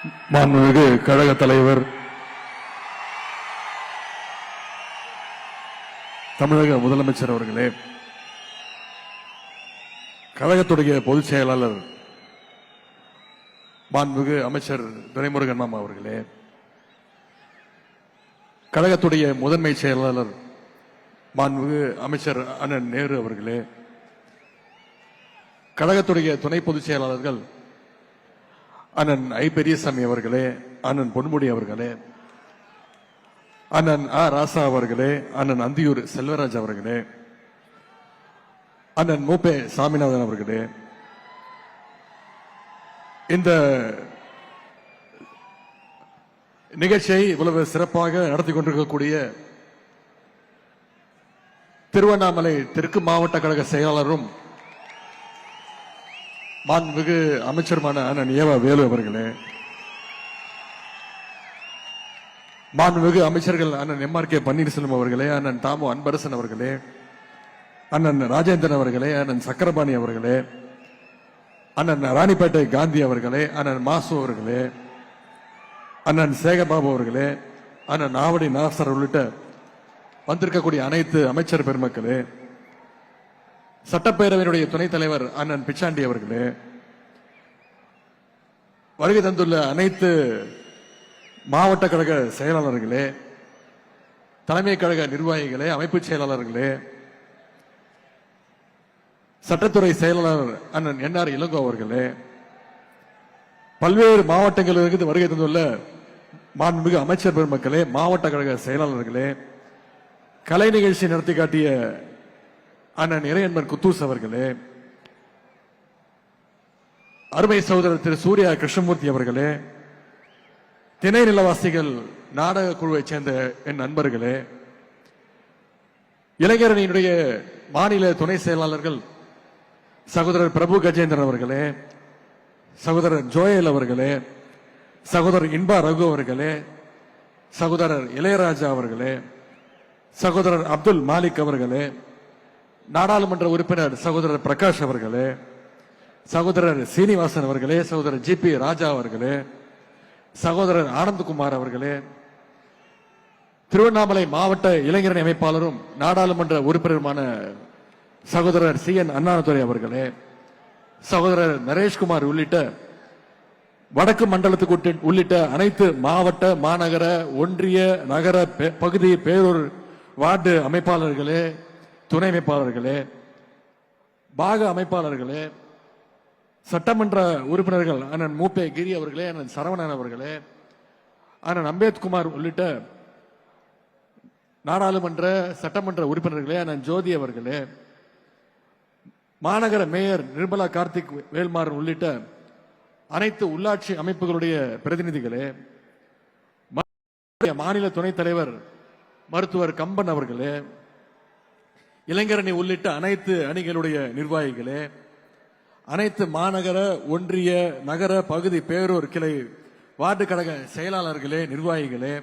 மாண்புமிகு கழக தலைவர், தமிழக முதலமைச்சர் அவர்களே, கழகத்துடைய பொதுச் செயலாளர் மாண்புமிகு அமைச்சர் துரைமுருகன் மாமா அவர்களே, கழகத்துடைய முதன்மை செயலாளர் மாண்புமிகு அமைச்சர் அண்ணன் நேரு அவர்களே, கழகத்துடைய துணை பொதுச் செயலாளர்கள் அண்ணன் ஐ பெரியசாமி அவர்களே, அண்ணன் பொன்முடி அவர்களே, அண்ணன் ஆ ராசா அவர்களே, அண்ணன் அந்தியூர் செல்வராஜ் அவர்களே, அண்ணன் மூப்பே சாமிநாதன் அவர்களே, இந்த நிகழ்ச்சியை இவ்வளவு சிறப்பாக நடத்தி கொண்டிருக்கக்கூடிய திருவண்ணாமலை தெற்கு மாவட்ட கழக செயலாளரும் மாண்புமிகு அமைச்சருமான அண்ணன் ஏவா வேலு அவர்களே, மாண்புமிகு அமைச்சர்கள் அண்ணன் எம்ஆர் கே பன்னீர்செல்வம் அவர்களே, அண்ணன் தாமு அன்பரசன் அவர்களே, அண்ணன் ராஜேந்திரன் அவர்களே, அண்ணன் சக்கரபாணி அவர்களே, அண்ணன் ராணிப்பேட்டை காந்தி அவர்களே, அண்ணன் மாசு அவர்களே, அண்ணன் சேகர்பாபு அவர்களே, அண்ணன் ஆவடி நாசர் உள்ளிட்ட வந்திருக்கக்கூடிய அனைத்து அமைச்சர் பெருமக்களே, சட்டப்பேரவையினுடைய துணைத் தலைவர் அண்ணன் பிச்சாண்டி அவர்களே, வருகை தந்துள்ள அனைத்து மாவட்ட கழக செயலாளர்களே, தலைமை கழக நிர்வாகிகளே, அமைப்பு செயலாளர்களே, சட்டத்துறை செயலாளர் அண்ணன் என்ஆர் இளங்கோ அவர்களே, பல்வேறு மாவட்டங்களிலிருந்து வருகை தந்துள்ள மாண்புமிகு அமைச்சர் பெருமக்களே, மாவட்ட கழக செயலாளர்களே, கலை நிகழ்ச்சி நடத்தி காட்டிய அண்ணன் இறையன்பன் குத்தூஸ் அவர்களே, அருமை சகோதரர் திரு சூர்யா கிருஷ்ணமூர்த்தி அவர்களே, திணை நிலவாசிகள் நாடக குழுவைச் சேர்ந்த என் நண்பர்களே, இளைஞரணியினுடைய மாநில துணை செயலாளர்கள் சகோதரர் பிரபு கஜேந்திரன் அவர்களே, சகோதரர் ஜோயல் அவர்களே, சகோதரர் இன்பா ரகு அவர்களே, சகோதரர் இளையராஜா அவர்களே, சகோதரர் அப்துல் மாலிக் அவர்களே, நாடாளுமன்ற உறுப்பினர் சகோதரர் பிரகாஷ் அவர்களே, சகோதரர் சீனிவாசன் அவர்களே, சகோதரர் ஜி பி ராஜா அவர்களே, சகோதரர் ஆனந்த்குமார் அவர்களே, திருவண்ணாமலை மாவட்ட இளைஞரணி அமைப்பாளரும் நாடாளுமன்ற உறுப்பினருமான சகோதரர் சி என் அண்ணாதுரை அவர்களே, சகோதரர் நரேஷ்குமார் உள்ளிட்ட வடக்கு மண்டலத்துக்கு உள்ளிட்ட அனைத்து மாவட்ட மாநகர ஒன்றிய நகர பகுதி பேரூர் வார்டு அமைப்பாளர்களே, துணை அமைப்பாளர்களே, பாக அமைப்பாளர்களே, சட்டமன்ற உறுப்பினர்கள் அண்ணன் மூப்பே கிரி அவர்களே, அண்ணன் சரவணன் அவர்களே, அண்ணன் அம்பேத்குமார் உள்ளிட்ட நாடாளுமன்ற சட்டமன்ற உறுப்பினர்களே, அண்ணன் ஜோதி அவர்களே, மாநகர மேயர் நிர்மலா கார்த்திக் வேல்மாறன் உள்ளிட்ட அனைத்து உள்ளாட்சி அமைப்புகளுடைய பிரதிநிதிகளே, மாநில துணைத் தலைவர் மருத்துவர் கம்பன் அவர்களே, இளைஞரணி உள்ளிட்ட அனைத்து அணிகளுடைய நிர்வாகிகளே, அனைத்து மாநகர ஒன்றிய நகர பகுதி பேரூர் கிளை வார்டு கழக செயலாளர்களே, நிர்வாகிகளே,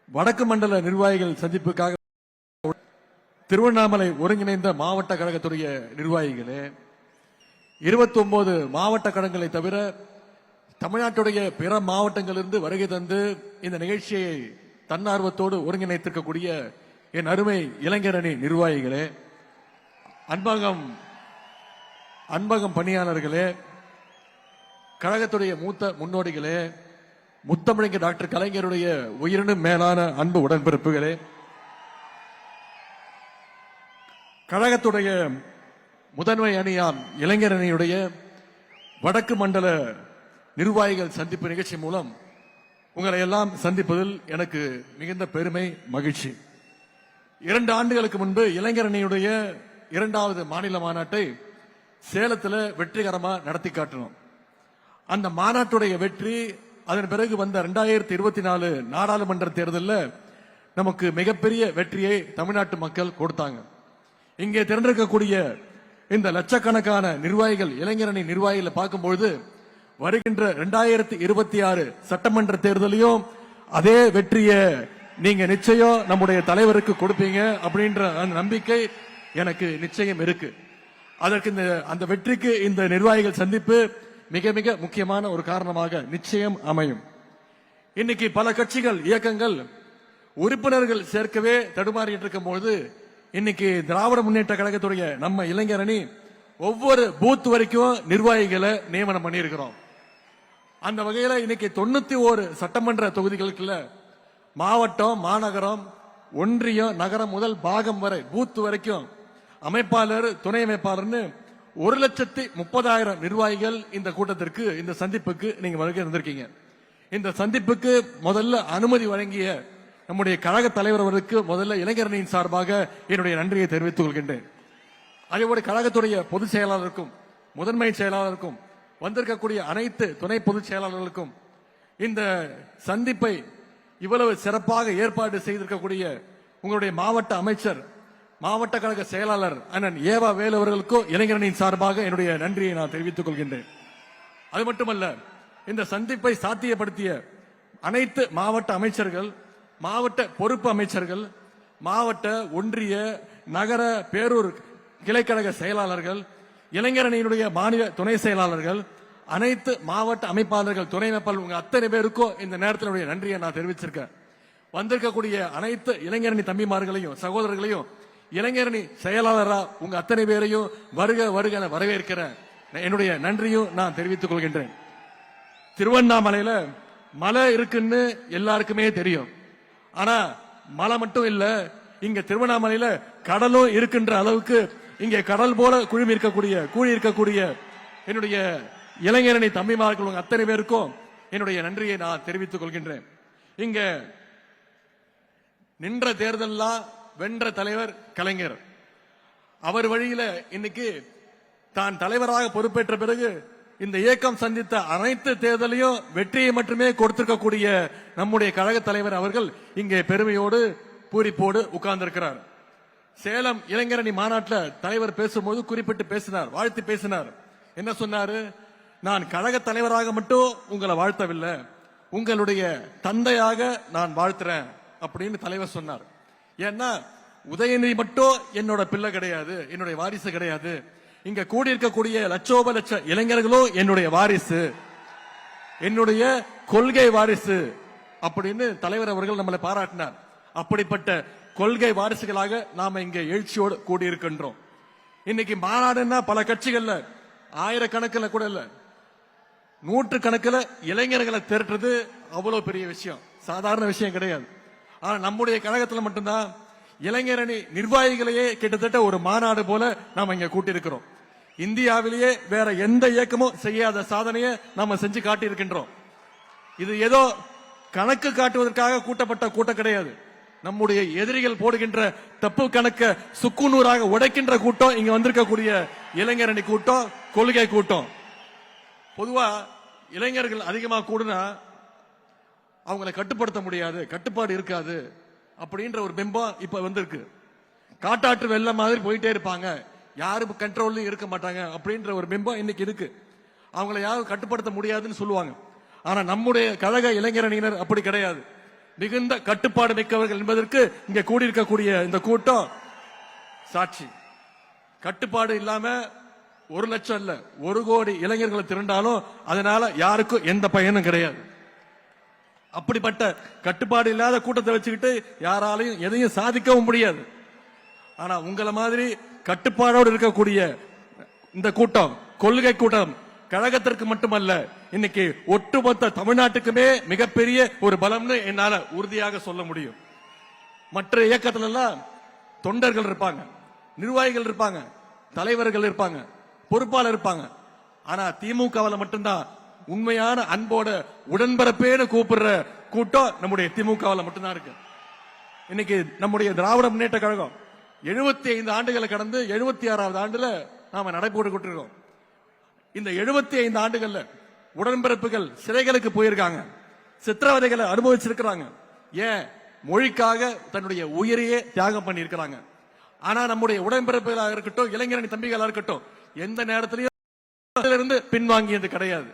வடக்கு மண்டல நிர்வாகிகள் சந்திப்புக்காக திருவண்ணாமலை ஒருங்கிணைந்த மாவட்ட கழகத்துடைய நிர்வாகிகளே, 29 மாவட்ட கழகங்களை தவிர தமிழ்நாட்டுடைய பிற மாவட்டங்களிலிருந்து வருகை தந்து இந்த நிகழ்ச்சியை தன்னார்வத்தோடு ஒருங்கிணைத்திருக்கக்கூடிய என் அருமை இளைஞரணி நிர்வாகிகளே, அன்பகம் பணியாளர்களே, கழகத்துடைய மூத்த முன்னோடிகளே, முத்தமிழங்க டாக்டர் கலைஞருடைய உயிரினும் மேலான அன்பு உடன்பிறப்புகளே, கழகத்துடைய முதன்மை அணியாம் இளைஞரணியுடைய வடக்கு மண்டல நிர்வாகிகள் சந்திப்பு நிகழ்ச்சி மூலம் உங்களை எல்லாம் சந்திப்பதில் எனக்கு மிகுந்த பெருமை, மகிழ்ச்சி. 2 ஆண்டுகளுக்கு முன்பு இளைஞரணியுடைய 2வது மாநில மாநாட்டை சேலத்தில் வெற்றிகரமா நடத்தி காட்டணும். அந்த மாநாட்டுடைய வெற்றி, அதன் பிறகு வந்த 2024 நாடாளுமன்ற தேர்தலில் நமக்கு மிகப்பெரிய வெற்றியை தமிழ்நாட்டு மக்கள் கொடுத்தாங்க. இங்கே திரண்டிருக்கக்கூடிய இந்த லட்சக்கணக்கான நிர்வாகிகள், இளைஞரணி நிர்வாகிகளை பார்க்கும்பொழுது வருகின்ற 2026 சட்டமன்ற தேர்தலையும் அதே வெற்றியை நீங்க நிச்சயம் நம்முடைய தலைவருக்கு கொடுப்பீங்க அப்படின்ற நம்பிக்கை எனக்கு நிச்சயம் இருக்கு. அதற்கு அந்த வெற்றிக்கு இந்த நிர்வாகிகள் சந்திப்பு மிக மிக முக்கியமான ஒரு காரணமாக நிச்சயம் அமையும். இன்னைக்கு பல கட்சிகள் இயக்கங்கள் உறுப்பினர்கள் சேர்க்கவே தடுமாறிட்டு இருக்கும் பொழுது இன்னைக்கு திராவிட முன்னேற்ற கழகத்துடைய நம்ம இளைஞர் அணி ஒவ்வொரு பூத் வரைக்கும் நிர்வாகிகளை நியமனம் பண்ணியிருக்கிறோம். அந்த வகையில இன்னைக்கு 91 சட்டமன்ற தொகுதிகளுக்குள்ள மாவட்டம், மாநகரம், ஒன்றியம், நகரம் முதல் பாகம் வரை பூத் வரைக்கும் அமைப்பாளர், துணை அமைப்பாளர்னு 1,30,000 நிர்வாகிகள் இந்த கூட்டத்திற்கு, இந்த சந்திப்புக்கு நீங்க வருகை இருந்திருக்கீங்க. இந்த சந்திப்புக்கு முதல்ல அனுமதி வழங்கிய நம்முடைய கழக தலைவர் அவருக்கு முதல்ல இளைஞரணியின் சார்பாக என்னுடைய நன்றியை தெரிவித்துக் கொள்கின்றேன். அதேபோல கழகத்துடைய பொதுச் செயலாளருக்கும் முதன்மை செயலாளருக்கும் வந்திருக்கக்கூடிய அனைத்து துணை பொதுச் செயலாளர்களுக்கும் இந்த சந்திப்பை இவ்வளவு சிறப்பாக ஏற்பாடு செய்திருக்கக்கூடிய உங்களுடைய மாவட்ட அமைச்சர், மாவட்ட கழக செயலாளர் அண்ணன் ஏவா வேலு அவர்களுக்கும் இளைஞரணியின் சார்பாக என்னுடைய நன்றியை நான் தெரிவித்துக் கொள்கின்றேன். அது மட்டுமல்ல, இந்த சந்திப்பை சாத்தியப்படுத்திய அனைத்து மாவட்ட அமைச்சர்கள், மாவட்ட பொறுப்பு அமைச்சர்கள், மாவட்ட, ஒன்றிய, நகர, பேரூர் கிளைக்கழக செயலாளர்கள், இளைஞரணியினுடைய மாநில துணை செயலாளர்கள், அனைத்து மாவட்ட அமைப்பாளர்கள், துணை அமைப்பாளர், உங்க அத்தனை பேருக்கும் இந்த நேரத்தினுடைய நன்றியை நான் தெரிவிச்சிருக்கேன். வந்திருக்கக்கூடிய அனைத்து இளைஞரணி தம்பிமார்களையும் சகோதரர்களையும் இளைஞரணி செயலாளரா உங்க அத்தனை பேரையும் வருக வருக என வரவேற்கிறேன். என்னுடைய நன்றியும் நான் தெரிவித்துக் கொள்கின்றேன். திருவண்ணாமலையில மலை இருக்குன்னு எல்லாருக்குமே தெரியும். ஆனா மலை மட்டும் இல்ல, இங்க திருவண்ணாமலையில கடலும் இருக்கின்ற அளவுக்கு இங்கே கடல் போல கூடி இருக்கக்கூடிய என்னுடைய இளைஞரணி தம்பிமார்கள் அத்தனை பேருக்கும் என்னுடைய நன்றியை நான் தெரிவித்துக் கொள்கின்றேன். இங்க நின்ற தேர்தல்லாம் வென்ற தலைவர் கலைஞர். அவர் வழியில இன்னைக்கு தான் தலைவராக பொறுப்பேற்ற பிறகு இந்த இயக்கம் சந்தித்த அனைத்து தேர்தலையும் வெற்றியை மட்டுமே கொடுத்திருக்கக்கூடிய நம்முடைய கழக தலைவர் அவர்கள் இங்கே பெருமையோடு பூரிப்போடு உட்கார்ந்திருக்கிறார். சேலம் இளைஞரணி மாநாட்டில் தலைவர் பேசும்போது குறிப்பிட்டு பேசினார், வாழ்த்து பேசினார். என்ன சொன்னாரு? நான் கழக தலைவராக மட்டும் உங்களை வாழ்த்தவில்லை, உங்களுடைய தந்தையாக நான் வாழ்த்துறேன் அப்படின்னு தலைவர் சொன்னார். ஏன்னா உதயநிதி மட்டும் என்னோட பிள்ளை கிடையாது, என்னுடைய வாரிசு கிடையாது, இங்க கூடியிருக்கக்கூடிய லட்சோப லட்ச இளைஞர்களும் என்னுடைய வாரிசு, என்னுடைய கொள்கை வாரிசு அப்படின்னு தலைவர் அவர்கள் நம்மளை பாராட்டினார். அப்படிப்பட்ட கொள்கை வாரிசுகளாக நாம இங்க எழுச்சியோடு கூடியிருக்கின்றோம். இன்னைக்கு மாநாடுன்னா பல கட்சிகள்ல ஆயிரக்கணக்கில் கூட இல்ல, 100 கணக்கில் இளைஞர்களை திரட்டுறது அவ்வளவு பெரிய விஷயம், சாதாரண விஷயம் கிடையாது. ஆனா நம்முடைய கழகத்தில் மட்டும்தான் இளைஞரணி நிர்வாகிகளையே கிட்டத்தட்ட ஒரு மாநாடு போல நாம இங்க கூட்டியிருக்கிறோம். இந்தியாவிலேயே வேற எந்த இயக்கமும் செய்யாத சாதனையை நாம செஞ்சு காட்டியிருக்கின்றோம். இது ஏதோ கணக்கு காட்டுவதற்காக கூட்டப்பட்ட கூட்டம் கிடையாது. நம்முடைய எதிரிகள் போடுகின்ற தப்பு கணக்க சுக்குநூறாக உடைக்கின்ற கூட்டம் இங்க வந்திருக்கக்கூடிய இளைஞரணி கூட்டம், கொள்கை கூட்டம். பொதுவா இளைஞர்கள் அதிகமா கூடுனா அவங்களை கட்டுப்படுத்த முடியாது, கட்டுப்பாடு இருக்காது அப்படின்ற ஒரு பிம்பம் இப்ப வந்திருக்கு. காட்டாற்று வெள்ளம் மாதிரி போயிட்டே இருப்பாங்க, யாரும் கண்ட்ரோல்ல இருக்க மாட்டாங்க அப்படின்ற ஒரு பிம்பம் இன்னைக்கு இருக்கு. அவங்களை யாரும் கட்டுப்படுத்த முடியாதுன்னு சொல்லுவாங்க. ஆனா நம்முடைய கழக இளைஞரணியினர் அப்படி கிடையாது, மிகுந்த கட்டுப்பாடு மிக்கவர்கள் என்பதற்கு இங்க கூடியிருக்கக்கூடிய இந்த கூட்டம் சாட்சி. கட்டுப்பாடு இல்லாம 1 லட்சம் இல்ல 1 கோடி இளைஞர்களை திரண்டாலும் அதனால யாருக்கும் எந்த பயனும் கிடையாது. அப்படிப்பட்ட கட்டுப்பாடு இல்லாத கூட்டத்தை வச்சுக்கிட்டு யாராலையும் எதையும் சாதிக்கவும் முடியாது. ஆனா உங்களை மாதிரி கட்டுப்பாடோடு இருக்கக்கூடிய இந்த கூட்டம், கொள்கை கூட்டம், கழகத்திற்கு மட்டுமல்ல இன்னைக்கு ஒட்டுமொத்த தமிழ்நாட்டுக்குமே மிகப்பெரிய ஒரு பலம்னு என்னால உறுதியாக சொல்ல முடியும். மற்ற இயக்கத்துல எல்லாம் தொண்டர்கள் இருப்பாங்க, நிர்வாகிகள் இருப்பாங்க, தலைவர்கள் இருப்பாங்க, பொறுப்பாளர் இருப்பாங்க. ஆனா திமுகவில் மட்டும்தான் உண்மையான அன்போட உடன்பரப்பேன்னு கூப்பிடுற கூட்டம் நம்முடைய திமுகவில் மட்டும்தான் இருக்கு. இன்னைக்கு நம்முடைய திராவிட முன்னேற்ற கழகம் 75 ஆண்டுகளை கடந்து 76வது ஆண்டுல நாம நடைபோட்டு இருக்கோம். இந்த 75 ஆண்டுகள்ல உடன்பிறப்புகள் சிறைகளுக்கு போயிருக்காங்க, சித்திரவதைகளை அனுபவிச்சிருக்கிறாங்க, ஏன் மொழிக்காக தன்னுடைய உயிரையே தியாகம் பண்ணி இருக்கிறாங்க. ஆனா நம்முடைய உடன்பிறப்புகளாக இருக்கட்டும், இளைஞரணி தம்பிகளா இருக்கட்டும், எந்த நேரத்திலையும் இருந்து பின்வாங்கியது கிடையாது,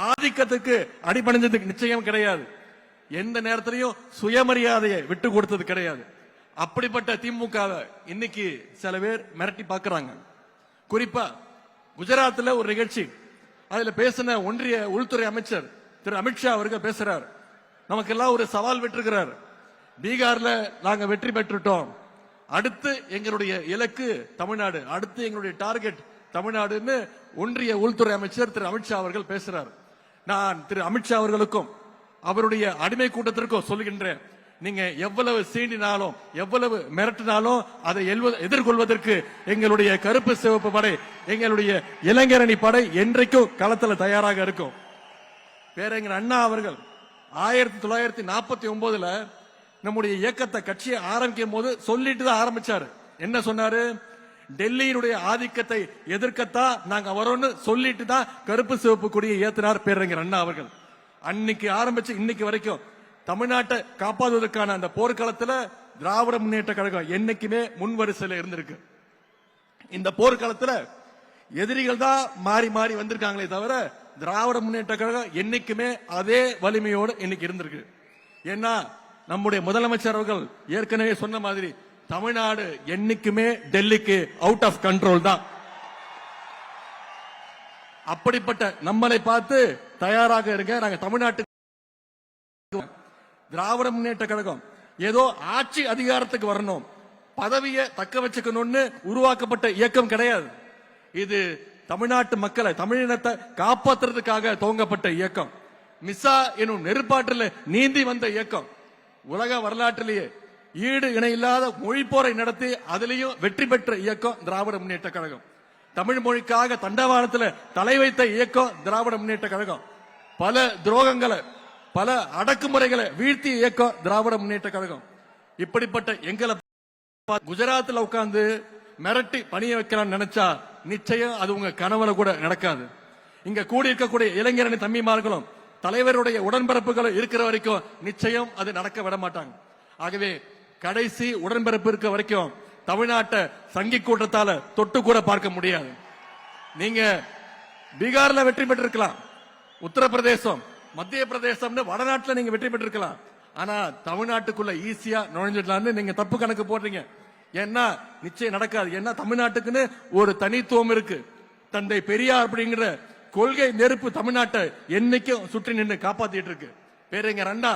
ஆதிக்கத்துக்கு அடிபணிஞ்சதுக்கு நிச்சயம் கிடையாது, எந்த நேரத்திலையும் சுயமரியாதையை விட்டு கொடுத்தது கிடையாது. அப்படிப்பட்ட திமுக இன்னைக்கு சில பேர் மிரட்டி பார்க்கிறாங்க. குறிப்பா குஜராத்தில் ஒரு நிகழ்ச்சி, அதுல பேசின ஒன்றிய உள்துறை அமைச்சர் திரு அமித்ஷா அவர்கள் பேசுறார், நமக்கெல்லாம் ஒரு சவால் விட்டிருக்கிறார். பீகார்ல நாங்க வெற்றி பெற்றுட்டோம், அடுத்து எங்களுடைய இலக்கு தமிழ்நாடு, அடுத்து எங்களுடைய டார்கெட் தமிழ்நாடுன்னு ஒன்றிய உள்துறை அமைச்சர் திரு அமித்ஷா அவர்கள் பேசுறார். நான் திரு அமித்ஷா அவர்களுக்கும் அவருடைய அடிமை கூட்டத்திற்கும் சொல்லுகின்றேன், நீங்க எவ்வளவு சீண்டினாலும் எவ்வளவு மிரட்டினாலும் அதை எதிர்கொள்வதற்கு எங்களுடைய கருப்பு சிவப்பு படை, எங்களுடைய இளைஞரணி படை என்றைக்கும் களத்தில் தயாராக இருக்கும். பேரறிஞர் அண்ணா அவர்கள் 1949 நம்முடைய இயக்கத்தை கட்சியை ஆரம்பிக்கும் போது சொல்லிட்டு தான் ஆரம்பிச்சாரு. என்ன சொன்னாரு? டெல்லியினுடைய ஆதிக்கத்தை எதிர்க்கத்தான் நாங்க வரோம்னு சொல்லிட்டு தான் கருப்பு சிவப்பு கொடியை ஏத்தினார் பேரறிஞர் அண்ணா அவர்கள். அன்னைக்கு ஆரம்பிச்சு இன்னைக்கு வரைக்கும் தமிழ்நாட்டை காப்பாற்றுவதற்கான அந்த போர்க்களத்துல திராவிட முன்னேற்ற கழகம் என்னைக்குமே முன்வரிசையில் இருந்திருக்கு. இந்த போர்க்களத்துல எதிரிகள் தான் மாறி மாறி வந்திருக்காங்களே தவிர திராவிட முன்னேற்ற கழகம் என்னைக்குமே அதே வலிமையோடு இன்னைக்கு இருந்திருக்கு. ஏன்னா நம்முடைய முதலமைச்சர் அவர்கள் ஏற்கனவே சொன்ன மாதிரி தமிழ்நாடு என்னைக்குமே டெல்லிக்கு அவுட் ஆஃப் கண்ட்ரோல் தான். அப்படிப்பட்ட நம்மளை பார்த்து தயாராக இருக்க. நாங்க தமிழ்நாட்டுக்கு திராவிட முன்னேற்ற கழகம் ஏதோ ஆட்சி அதிகாரத்துக்கு வரணும், பதவியை தக்க வச்சுக்கணும்னு உருவாக்கப்பட்ட இயக்கம் கிடையாது. இது தமிழ்நாட்டு மக்களை, தமிழினத்தை காப்பாற்றுறதுக்காக துவங்கப்பட்ட இயக்கம். மிசா எனும் நெருப்பாற்றில் நீந்தி வந்த இயக்கம். உலக வரலாற்றிலேயே ஈடு இணையில்லாத மொழி போரை நடத்தி அதிலையும் வெற்றி பெற்ற இயக்கம் திராவிட முன்னேற்ற கழகம். தமிழ் மொழிக்காக தண்டவாளத்தில் தலை வைத்த இயக்கம் திராவிட முன்னேற்ற கழகம். பல துரோகங்களை, பல அடக்குமுறைகளை வீழ்த்திய இயக்கம் திராவிட முன்னேற்ற கழகம். இப்படிப்பட்ட எங்களை குஜராத்தில் உட்கார்ந்து மிரட்டி பணிய வைக்கலாம் நினைச்சா நிச்சயம் அது உங்க கனவுல கூட நடக்காது. இங்க கூடி இருக்கக்கூடிய இளைஞரணி தம்பிமார்களும் தலைவருடைய உடன்பிறப்புகளும் இருக்கிற வரைக்கும் நிச்சயம் அது நடக்க விட மாட்டாங்க. ஆகவே கடைசி உடன்பிறப்பு இருக்க வரைக்கும் தமிழ்நாட்டை சங்கி கூட்டத்தால தொட்டு கூட பார்க்க முடியாது. நீங்க பீகார்ல வெற்றி பெற்றிருக்கலாம், உத்தரப்பிரதேசம், மத்திய பிரதேசம், வடநாட்டில் நீங்க வெற்றி பெற்றிருக்கலாம். ஆனா தமிழ்நாட்டுக்குள்ள ஈஸியா நுழைஞ்சிடலாம்னு நீங்க தப்பு கணக்கு போடுறீங்க. ஏன்னா நிச்சயம் நடக்காது. ஏன்னா தமிழ்நாட்டுக்குன்னு ஒரு தனித்துவம் இருக்கு. தந்தை பெரியார் அப்படிங்கிற கொள்கை நெருப்பு தமிழ்நாட்டை என்னைக்கும் சுற்றி நின்று காப்பாத்திட்டு இருக்கு. பேரறிஞர் அண்ணா,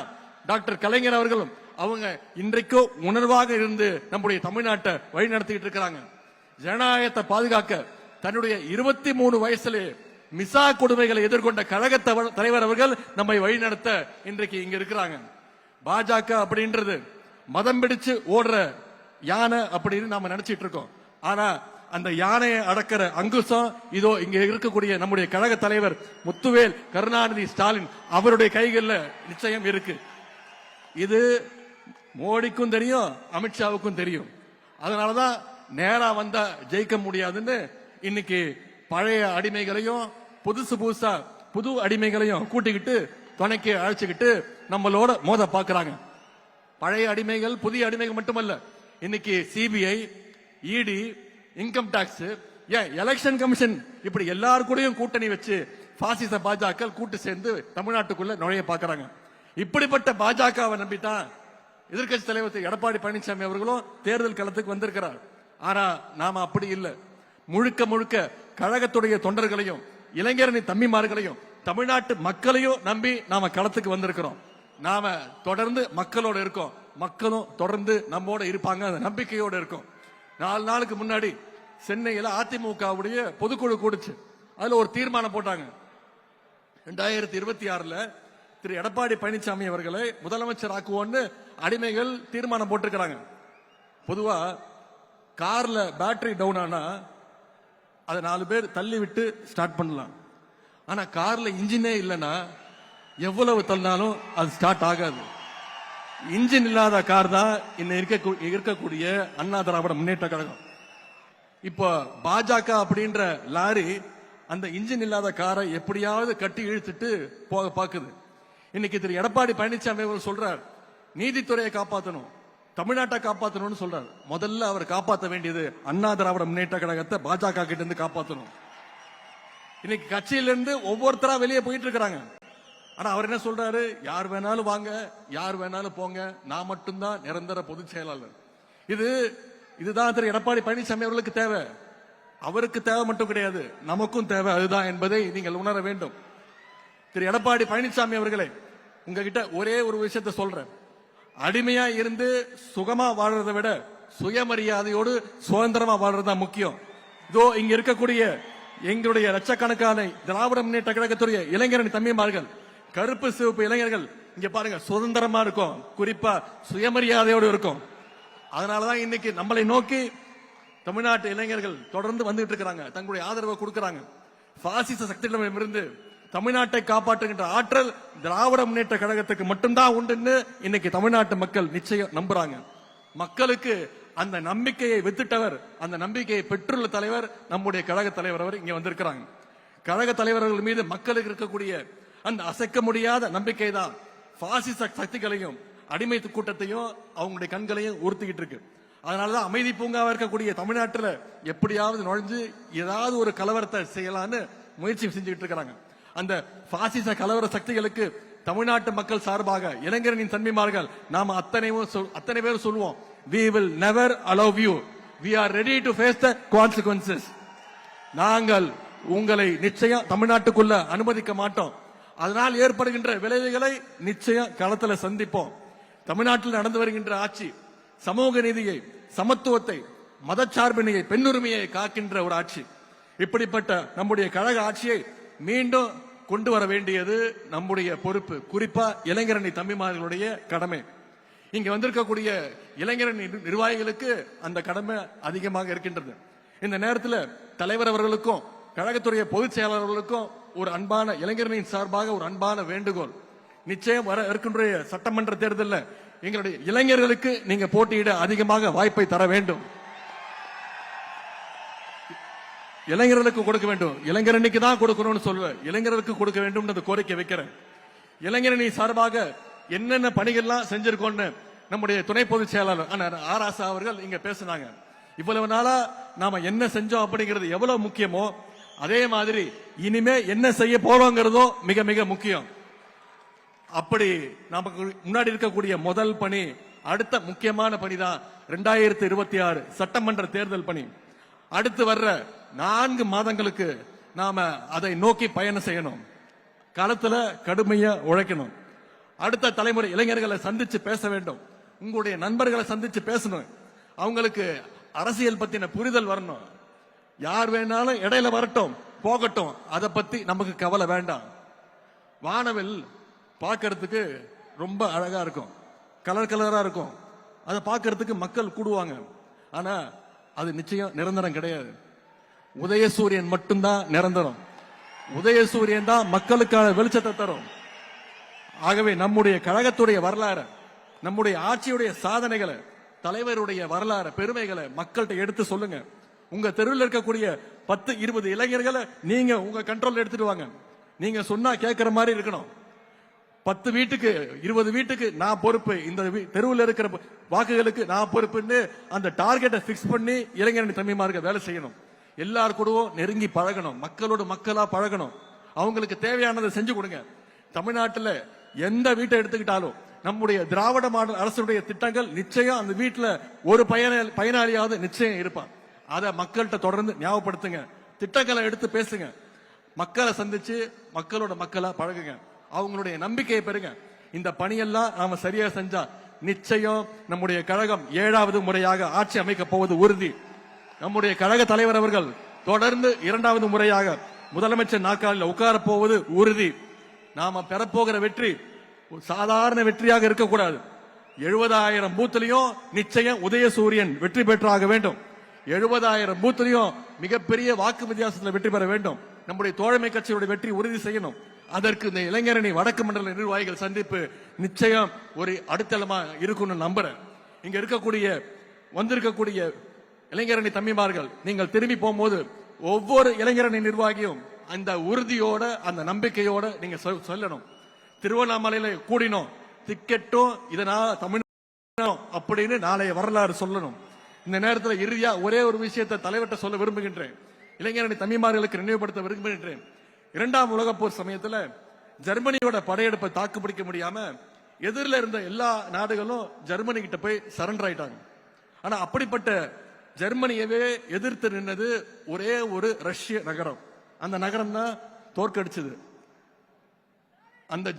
டாக்டர் கலைஞர் அவர்களும் அவங்க இன்றைக்கும் உணர்வாக இருந்து நம்முடைய தமிழ்நாட்டை வழி நடத்திட்டு இருக்கிறாங்க. ஜனநாயகத்தை பாதுகாக்க தன்னுடைய 23 வயசுல மிசா கொடுமைகளை எதிர்கொண்ட கழக தலைவர் அவர்கள் நம்மை வழிநடத்த இன்றைக்கு இங்க இருக்கிறாங்க. பாஜக அப்படின்றது மதம் பிடிச்சு ஓடுற யானை அப்படின்னு நாம நினைச்சிட்டு இருக்கோம். ஆனா அந்த யானையை அடக்கிற அங்குசம் இதோ இங்க இருக்கக்கூடிய நம்முடைய கழக தலைவர் முத்துவேல் கருணாநிதி ஸ்டாலின் அவருடைய கைகளில் நிச்சயம் இருக்கு. இது மோடிக்கும் தெரியும், அமித்ஷாவுக்கும் தெரியும். அதனாலதான் நேரா வந்தா ஜெயிக்க முடியாதுன்னு இன்னைக்கு பழைய அடிமைகளையும் புதுசா புது அடிமைகளையும் கூட்டிக்கிட்டு துணைக்கு அழைச்சுக்கிட்டு நம்மளோட மோத பாக்குறாங்க. பழைய அடிமைகள் புதிய அடிமைகள் மட்டுமல்ல, இன்னைக்கு சிபிஐ, இடி, இன்கம் டாக்ஸ், எலெக்ஷன் கமிஷன் இப்படி எல்லாரும் கூடயும் கூட்டணி வச்சு பாசிச பாஜக கூட்டு சேர்ந்து தமிழ்நாட்டுக்குள்ள நுழைய பாக்குறாங்க. இப்படிப்பட்ட பாஜகவை நம்பித்தான் எதிர்கட்சி தலைவர் எடப்பாடி பழனிசாமி அவர்களும் தேர்தல் களத்துக்கு வந்திருக்கிறார். ஆனா நாம அப்படி இல்லை. முழுக்க முழுக்க கழகத்துடைய தொண்டர்களையும் இளைஞரணி தம்பிமார்களையும் தமிழ்நாட்டு மக்களையும் நம்பி நாம களத்துக்கு வந்திருக்கிறோம். நாம தொடர்ந்து மக்களோட இருக்கோம், மக்களும் தொடர்ந்து நம்மோட இருப்பாங்க, அந்த நம்பிக்கையோட இருக்கும். 4 நாளுக்கு முன்னாடி சென்னையில அதிமுகவுடைய பொதுக்குழு கூடுச்சு. அதுல ஒரு தீர்மானம் போட்டாங்க. 2026 திரு எடப்பாடி பழனிசாமி அவர்களை முதலமைச்சர் ஆக்குவோன்னு அடிமைகள் தீர்மானம் போட்டிருக்கிறாங்க. பொதுவா கார்ல பேட்டரி டவுன் ஆனா அதை 4 பேர் தள்ளி விட்டு ஸ்டார்ட் பண்ணலாம். ஆனா கார்ல இன்ஜினே இல்லைன்னா எவ்வளவு தள்ளினாலும் அது ஸ்டார்ட் ஆகாது. இன்ஜின் இல்லாத கார் தான் இன்னும் இருக்கக்கூடிய அண்ணா திராவிட முன்னேற்ற கழகம். இப்போ பாஜக அப்படின்ற லாரி அந்த இன்ஜின் இல்லாத காரை எப்படியாவது கட்டி இழுத்துட்டு போக பாக்குது. இன்னைக்கு திரு எடப்பாடி பழனிசாமி அவர் சொல்றார், நீதித்துறையை காப்பாற்றணும், தமிழ்நாட்டை காப்பாற்றணும்னு சொல்றாரு. முதல்ல அவர் காப்பாற்ற வேண்டியது அண்ணா திராவிட முன்னேற்ற கழகத்தை பாஜக கிட்ட இருந்து காப்பாற்றணும். இன்னைக்கு கட்சியிலிருந்து ஒவ்வொருத்தரா வெளியே போயிட்டு இருக்கிறாங்க. ஆனா அவர் என்ன சொல்றாரு, யார் வேணாலும் வாங்க, யார் வேணாலும் போங்க, நான் மட்டும்தான் நிரந்தர பொதுச் செயலாளர். இதுதான் திரு எடப்பாடி பழனிசாமி அவர்களுக்கு தேவை. அவருக்கு தேவை மட்டும் கிடையாது, நமக்கும் தேவை அதுதான் என்பதை நீங்கள் உணர வேண்டும். திரு எடப்பாடி பழனிசாமி அவர்களே, உங்ககிட்ட ஒரே ஒரு விஷயத்தை சொல்றேன். அடிமையா இருந்து சுகமா வாழ்றதை விட சுயமரியாதையோடு சுதந்திரமா வாழ்றதுதான் முக்கியம். இதோ இங்க இருக்கக்கூடிய எங்களுடைய லட்சக்கணக்கான திராவிட முன்னேற்ற கழகத்துடைய இளைஞரணி தம்பிமார்கள், கருப்பு சிவப்பு இளைஞர்கள் இங்க பாருங்க, சுதந்திரமா இருக்கும், குறிப்பா சுயமரியாதையோடு இருக்கும். அதனாலதான் இன்னைக்கு நம்மளை நோக்கி தமிழ்நாட்டு இளைஞர்கள் தொடர்ந்து வந்துட்டு இருக்கிறாங்க, தங்களுடைய ஆதரவை கொடுக்கிறாங்க. பாசிச சக்திகளிடமிருந்து தமிழ்நாட்டை காப்பாற்றுகின்ற ஆற்றல் திராவிட முன்னேற்ற கழகத்துக்கு மட்டும்தான் உண்டுன்னு இன்னைக்கு தமிழ்நாட்டு மக்கள் நிச்சயம் நம்புறாங்க. மக்களுக்கு அந்த நம்பிக்கையை வித்துட்டவர், அந்த நம்பிக்கையை பெற்றுள்ள தலைவர் நம்முடைய கழக தலைவர் அவர் இங்க வந்திருக்கிறாங்க. கழக தலைவர்கள் மீது மக்களுக்கு இருக்கக்கூடிய அந்த அசைக்க முடியாத நம்பிக்கை தான் பாசிச சக்திகளையும் அடிமை கூட்டத்தையும் அவங்களுடைய கண்களையும் உறுத்திக்கிட்டு இருக்கு. அதனாலதான் அமைதி பூங்காவா இருக்கக்கூடிய தமிழ்நாட்டில் எப்படியாவது நுழைஞ்சு ஏதாவது ஒரு கலவரத்தை செய்யலான்னு முயற்சி செஞ்சுக்கிட்டு இருக்கிறாங்க. அந்த பாசிச கலவர சக்திகளுக்கு தமிழ்நாட்டு மக்கள் சார்பாக இளைஞரின் தன்மைமார்கள் நாம அத்தனை பேர் சொல்லுவோம், we will never allow you, we are ready to face the consequences. நாங்கள் உங்களை நிச்சயம் தமிழ்நாட்டுக்குள்ள அனுமதிக்க மாட்டோம். அதனால் ஏற்படுகின்ற விளைவுகளை நிச்சயம் களத்துல சந்திப்போம். தமிழ்நாட்டில் நடந்து வருகின்ற ஆட்சி சமூக நீதியை, சமத்துவத்தை, மதச்சார்பினையை, பெண்ணுரிமையை காக்கின்ற ஒரு ஆட்சி. இப்படிப்பட்ட நம்முடைய கழக ஆட்சியை மீண்டும் கொண்டு வர வேண்டியது நம்முடைய பொறுப்பு, குறிப்பா இளைஞரணி தம்பிமார்களுடைய கடமை. இங்க வந்திருக்கக்கூடிய இளைஞரணி நிர்வாகிகளுக்கு அந்த கடமை அதிகமாக இருக்கின்றது. இந்த நேரத்தில் தலைவர் அவர்களுக்கும் கழகத்துடைய பொதுச் செயலாளர்களுக்கும் ஒரு அன்பான இளைஞர்களின் சார்பாக ஒரு அன்பான வேண்டுகோள். நிச்சயம் வர இருக்கின்ற சட்டமன்ற தேர்தலில் எங்களுடைய இளைஞர்களுக்கு நீங்க போட்டியிட அதிகமாக வாய்ப்பை தர வேண்டும். இளைஞர்களுக்கு கொடுக்க வேண்டும், இளைஞரணிக்கு தான் கொடுக்கணும்னு சொல்லுவேன், இளைஞர்களுக்கு கொடுக்க வேண்டும் கோரிக்கை வைக்கிறேன். இளைஞரணி சார்பாக என்னென்ன பணிகள்லாம் செஞ்சிருக்கோம்னு நம்முடைய துணை பொதுச் செயலாளர் ஆர் ஆசா அவர்கள் இங்க பேசினாங்க. இவ்வளவு நாளா நாம என்ன செஞ்சோம் அப்படிங்கிறது எவ்வளவு முக்கியமோ அதே மாதிரி இனிமே என்ன செய்ய போறோங்கிறதோ மிக மிக முக்கியம். அப்படி நமக்கு முன்னாடி இருக்கக்கூடிய முதல் பணி, அடுத்த முக்கியமான பணி தான் 2026 சட்டமன்ற தேர்தல் பணி. அடுத்து வர்ற 4 மாதங்களுக்கு நாம அதை நோக்கி பயணம் செய்யணும், களத்துல கடுமையா உழைக்கணும். அடுத்த தலைமுறை இளைஞர்களை சந்திச்சு பேச வேண்டும், உங்களுடைய நண்பர்களை சந்திச்சு பேசணும், அவங்களுக்கு அரசியல் பத்தின புரிதல் வரணும். யார் வேணாலும் இடையில வரட்டும் போகட்டும், அதை பத்தி நமக்கு கவலை வேண்டாம். வானவில் பார்க்கறதுக்கு ரொம்ப அழகா இருக்கும், கலர் கலரா இருக்கும், அதை பார்க்கறதுக்கு மக்கள் கூடுவாங்க. ஆனா அது நிச்சயம் நிரந்தரம் கிடையாது. உதயசூரியன் மட்டும்தான் நிரந்தரம். உதயசூரியன் தான் மக்களுக்கான வெளிச்சத்தை தரும். ஆகவே நம்முடைய கழகத்துடைய வரலாறு, நம்முடைய ஆட்சியுடைய சாதனைகளை, தலைவருடைய வரலாறு, பெருமைகளை மக்கள்கிட்ட எடுத்து சொல்லுங்க. உங்க தெருவில் இருக்கக்கூடிய 10-20 இளைஞர்களை நீங்க உங்க கண்ட்ரோல் எடுத்துட்டு வாங்க. நீங்க சொன்னா கேட்கிற மாதிரி இருக்கணும். 10 வீட்டுக்கு 20 வீட்டுக்கு நான் பொறுப்பு, இந்த தெருவில் இருக்கிற வாக்குகளுக்கு நான் பொறுப்புன்னு அந்த டார்கெட்டை பிக்ஸ் பண்ணி இளைஞரணி தம்பிமார்கள் வேலை செய்யணும். எல்லாரும் கூடவும் நெருங்கி பழகணும், மக்களோடு மக்களா பழகணும், அவங்களுக்கு தேவையானதை செஞ்சு கொடுங்க. தமிழ்நாட்டில் எந்த வீட்டை எடுத்துக்கிட்டாலும் நம்முடைய திராவிட மாடல் அரசுடைய திட்டங்கள் நிச்சயம் அந்த வீட்டுல ஒரு பயனாளியாவது நிச்சயம் இருப்பான். அதை மக்கள்கிட்ட தொடர்ந்து ஞாபகப்படுத்துங்க, திட்டங்களை எடுத்து பேசுங்க, மக்களை சந்திச்சு மக்களோட மக்களா பழகுங்க, அவங்களுடைய நம்பிக்கையை பெறுங்க. இந்த பணியெல்லாம் நாம சரியா செஞ்சா நிச்சயம் நம்முடைய கழகம் 7வது முறையாக ஆட்சி அமைக்க போவது உறுதி. நம்முடைய கழக தலைவர் அவர்கள் தொடர்ந்து 2வது முறையாக முதலமைச்சர் நாற்காலில் உட்கார போவது உறுதி. நாம பெறப்போகிற வெற்றி சாதாரண வெற்றியாக இருக்கக்கூடாது. 70,000 பூத்திலையும் நிச்சயம் உதயசூரியன் வெற்றி பெற்றாக வேண்டும். 70,000 பூத்திலையும் மிகப்பெரிய வாக்கு வித்தியாசத்தில் வெற்றி பெற வேண்டும். நம்முடைய தோழமை கட்சியுடைய வெற்றி உறுதி செய்யணும். அதற்கு இந்த இளைஞரணி வடக்கு மண்டல நிர்வாகிகள் சந்திப்பு நிச்சயம் ஒரு அடித்தளமா இருக்கும்னு நம்புறேன். இங்க இருக்கக்கூடிய வந்திருக்கக்கூடிய இளைஞரணி தம்பிமார்கள் நீங்கள் திரும்பி போகும்போது ஒவ்வொரு இளைஞரணி நிர்வாகியும் அந்த உறுதியோட அந்த நம்பிக்கையோட நீங்க சொல்லணும். திருவண்ணாமலையில கூடினோம், திக்கெட்டும் இதனால தமிழ் அப்படின்னு நாளைய வரலாறு சொல்லணும். இந்த நேரத்தில் இறுதியா ஒரே ஒரு விஷயத்தை தலைவர்கிட்ட சொல்ல விரும்புகின்றேன், இளைஞரணி தம்பிமார்களுக்கு நினைவுபடுத்த விரும்புகின்றேன். 2ஆம் உலகப் போர் சமயத்துல ஜெர்மனியோட படையெடுப்பை தாக்குப்பிடிக்க முடியாம எதிரில் இருந்த எல்லா நாடுகளும் ஜெர்மனி கிட்ட போய் சரண்டர் ஆயிட்டாங்க. ஆனா அப்படிப்பட்ட ஜெர்மனியவே எதிர்த்து நின்னது ஒரே ஒரு ரஷ்ய நகரம். அந்த நகரம் தான் தோற்கடிச்சது. அந்த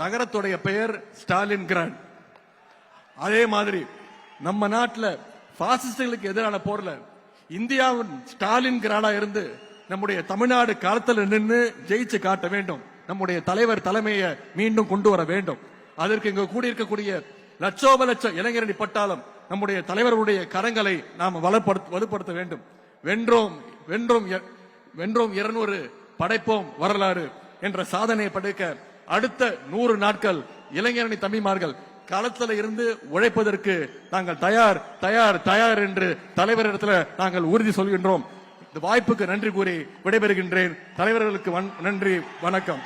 நகரத்துடைய பெயர் ஸ்டாலின் கிராட். அதே மாதிரி நம்ம நாட்டில் பாசிஸ்டுகளுக்கு எதிரான போர்ல இந்தியாவின் ஸ்டாலின் கிராடா இருந்து நம்முடைய தமிழ்நாடு களத்தில் நின்று ஜெயிச்சு காட்ட வேண்டும். நம்முடைய தலைவர் தலைமையை மீண்டும் கொண்டு வர வேண்டும். அதற்கு இங்கு கூடியிருக்கக்கூடிய லட்சோப லட்சம் இளைஞரணி பட்டாளம் நம்முடைய தலைவர்களுடைய கரங்களை நாம் வலுப்படுத்த வேண்டும். வென்றோம் வென்றோம் வென்றோம் 200 படைப்போம் வரலாறு என்ற சாதனையை படைக்க அடுத்த 100 நாட்கள் இளைஞரணி தம்பிமார்கள் களத்தில் இருந்து உழைப்பதற்கு நாங்கள் தயார் தயார் தயார் என்று தலைவரிடத்தில் நாங்கள் உறுதி சொல்கின்றோம். இந்த வாய்ப்புக்கு நன்றி கூறி விடைபெறுகின்றேன். தலைவர்களுக்கு நன்றி, வணக்கம்.